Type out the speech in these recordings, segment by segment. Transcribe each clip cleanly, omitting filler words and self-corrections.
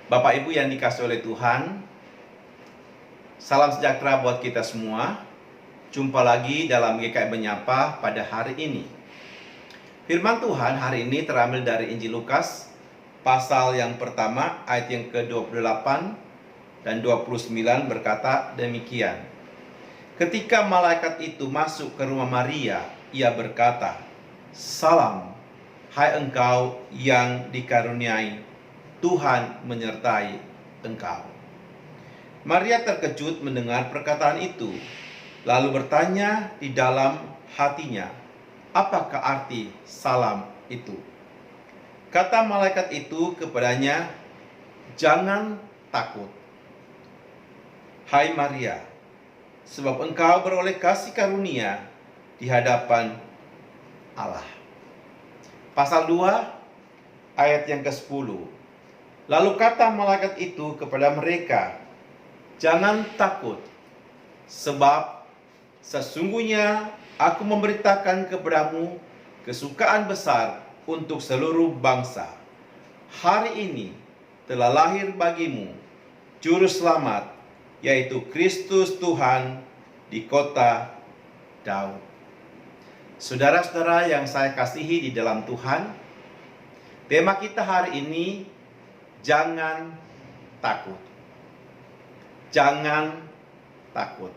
Bapak Ibu yang dikasihi oleh Tuhan, salam sejahtera buat kita semua. Jumpa lagi dalam GKI Menyapa pada hari ini. Firman Tuhan hari ini terambil dari Injil Lukas, pasal yang pertama, ayat yang ke-28 dan 29 berkata demikian. Ketika malaikat itu masuk ke rumah Maria, ia berkata, "Salam, hai engkau yang dikaruniai, Tuhan menyertai engkau." Maria terkejut mendengar perkataan itu, lalu bertanya di dalam hatinya, apakah arti salam itu? Kata malaikat itu kepadanya, "Jangan takut, hai Maria, sebab engkau beroleh kasih karunia di hadapan Allah." Pasal 2 ayat yang ke-10. Lalu kata malaikat itu kepada mereka, "Jangan takut, sebab sesungguhnya aku memberitakan kepadamu kesukaan besar untuk seluruh bangsa. Hari ini telah lahir bagimu Juru Selamat, yaitu Kristus Tuhan di kota Daud." Saudara-saudara yang saya kasihi di dalam Tuhan, tema kita hari ini, jangan takut. Jangan takut.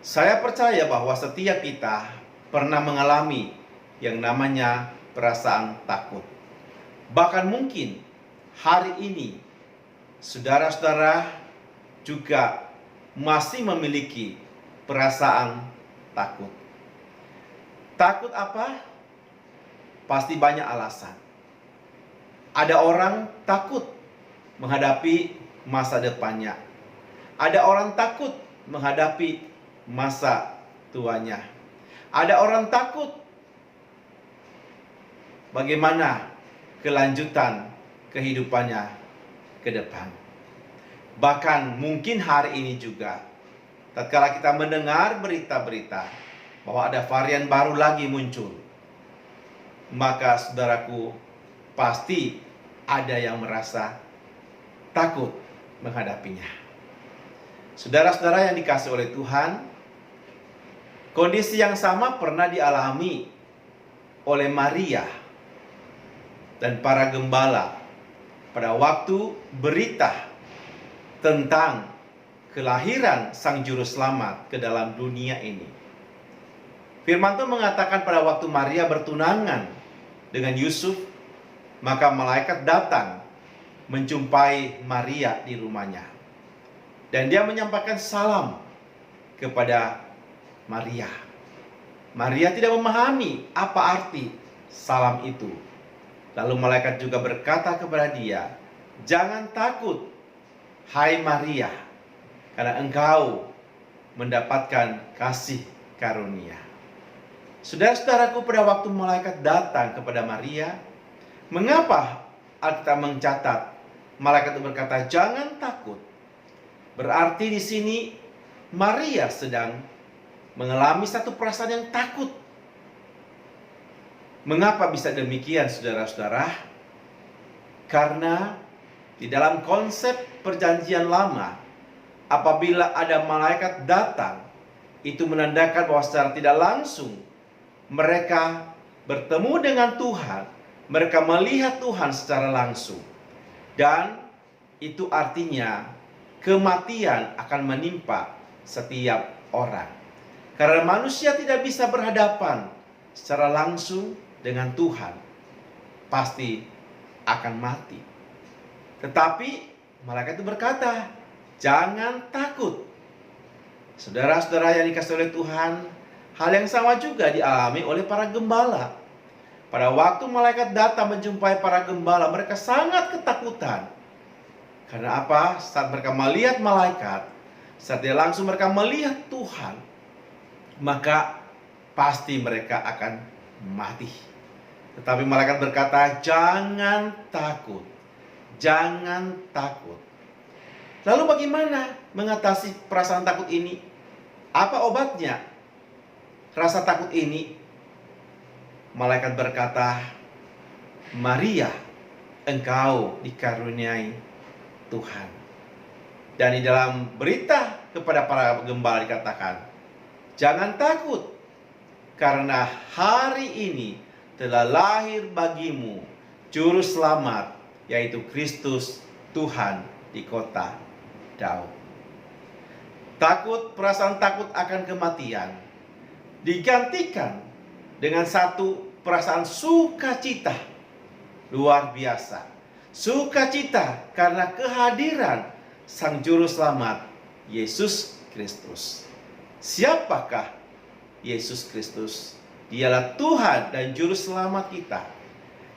Saya percaya bahwa setiap kita pernah mengalami yang namanya perasaan takut. Bahkan mungkin hari ini saudara-saudara juga masih memiliki perasaan takut. Takut apa? Pasti banyak alasan. Ada orang takut menghadapi masa depannya. Ada orang takut menghadapi masa tuanya. Ada orang takut bagaimana kelanjutan kehidupannya ke depan. Bahkan mungkin hari ini juga, tatkala kita mendengar berita-berita bahwa ada varian baru lagi muncul, maka saudaraku, pasti ada yang merasa takut menghadapinya. Saudara-saudara yang dikasihi oleh Tuhan, kondisi yang sama pernah dialami oleh Maria dan para gembala pada waktu berita tentang kelahiran Sang Juru Selamat ke dalam dunia ini. Firman Tuhan mengatakan pada waktu Maria bertunangan dengan Yusuf, maka malaikat datang menjumpai Maria di rumahnya. Dan dia menyampaikan salam kepada Maria. Maria tidak memahami apa arti salam itu. Lalu malaikat juga berkata kepada dia, "Jangan takut, hai Maria, karena engkau mendapatkan kasih karunia." Saudara-saudaraku, pada waktu malaikat datang kepada Maria, mengapa Alkitab mencatat malaikat itu berkata, "Jangan takut"? Berarti di sini Maria sedang mengalami satu perasaan yang takut. Mengapa bisa demikian, saudara-saudara? Karena di dalam konsep perjanjian lama, apabila ada malaikat datang, itu menandakan bahwa secara tidak langsung mereka bertemu dengan Tuhan, mereka melihat Tuhan secara langsung. Dan itu artinya kematian akan menimpa setiap orang. Karena manusia tidak bisa berhadapan secara langsung dengan Tuhan, pasti akan mati. Tetapi malaikat itu berkata, "Jangan takut." Saudara-saudara yang dikasihi oleh Tuhan, hal yang sama juga dialami oleh para gembala. Pada waktu malaikat datang menjumpai para gembala, mereka sangat ketakutan. Karena apa? Saat mereka melihat malaikat, saat dia langsung mereka melihat Tuhan, maka pasti mereka akan mati. Tetapi malaikat berkata, "Jangan takut, jangan takut." Lalu bagaimana mengatasi perasaan takut ini? Apa obatnya? Rasa takut ini, malaikat berkata, "Maria, engkau dikaruniai Tuhan. Dan di dalam berita kepada para gembala dikatakan, jangan takut, karena hari ini telah lahir bagimu Juru Selamat, yaitu Kristus Tuhan di kota Daud. Takut, perasaan takut akan kematian digantikan dengan satu perasaan sukacita luar biasa. Sukacita karena kehadiran Sang Juru Selamat, Yesus Kristus. Siapakah Yesus Kristus? Dialah Tuhan dan Juru Selamat kita.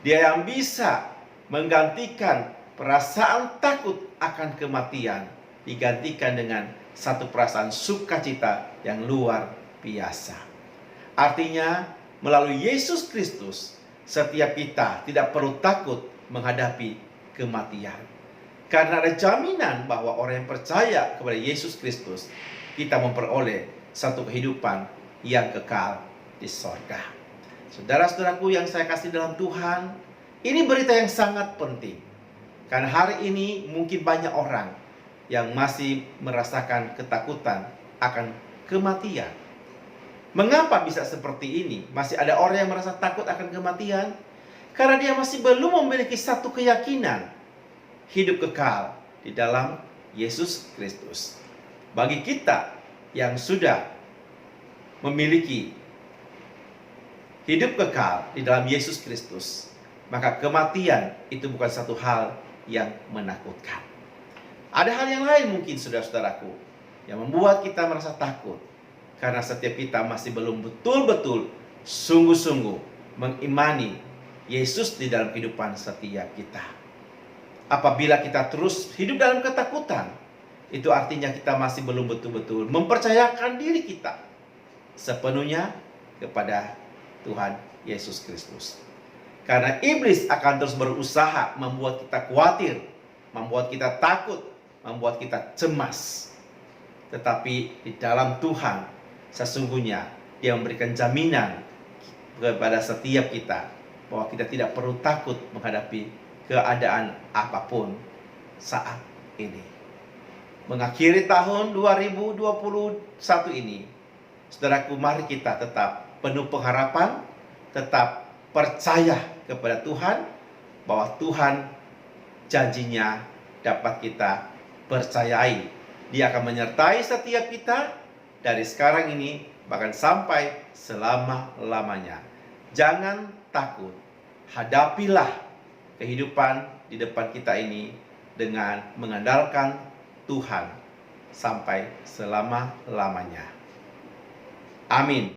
Dia yang bisa menggantikan perasaan takut akan kematian, digantikan dengan satu perasaan sukacita yang luar biasa. Artinya, melalui Yesus Kristus, setiap kita tidak perlu takut menghadapi kematian. Karena ada jaminan bahwa orang yang percaya kepada Yesus Kristus, kita memperoleh satu kehidupan yang kekal di sorga. Saudara-saudaraku yang saya kasih dalam Tuhan, ini berita yang sangat penting. Karena hari ini mungkin banyak orang yang masih merasakan ketakutan akan kematian. Mengapa bisa seperti ini? Masih ada orang yang merasa takut akan kematian? Karena dia masih belum memiliki satu keyakinan hidup kekal di dalam Yesus Kristus. Bagi kita yang sudah memiliki hidup kekal di dalam Yesus Kristus, maka kematian itu bukan satu hal yang menakutkan. Ada hal yang lain mungkin saudara-saudaraku yang membuat kita merasa takut, karena setiap kita masih belum betul-betul sungguh-sungguh mengimani Yesus di dalam kehidupan setiap kita. Apabila kita terus hidup dalam ketakutan, itu artinya kita masih belum betul-betul mempercayakan diri kita sepenuhnya kepada Tuhan Yesus Kristus. Karena iblis akan terus berusaha membuat kita khawatir, membuat kita takut, membuat kita cemas. Tetapi di dalam Tuhan, sesungguhnya Dia memberikan jaminan kepada setiap kita bahwa kita tidak perlu takut menghadapi keadaan apapun saat ini. Mengakhiri tahun 2021 ini, saudaraku, mari kita tetap penuh pengharapan, tetap percaya kepada Tuhan, bahwa Tuhan janjinya dapat kita percayai. Dia akan menyertai setiap kita dari sekarang ini bahkan sampai selama-lamanya. Jangan takut, hadapilah kehidupan di depan kita ini dengan mengandalkan Tuhan sampai selama-lamanya. Amin.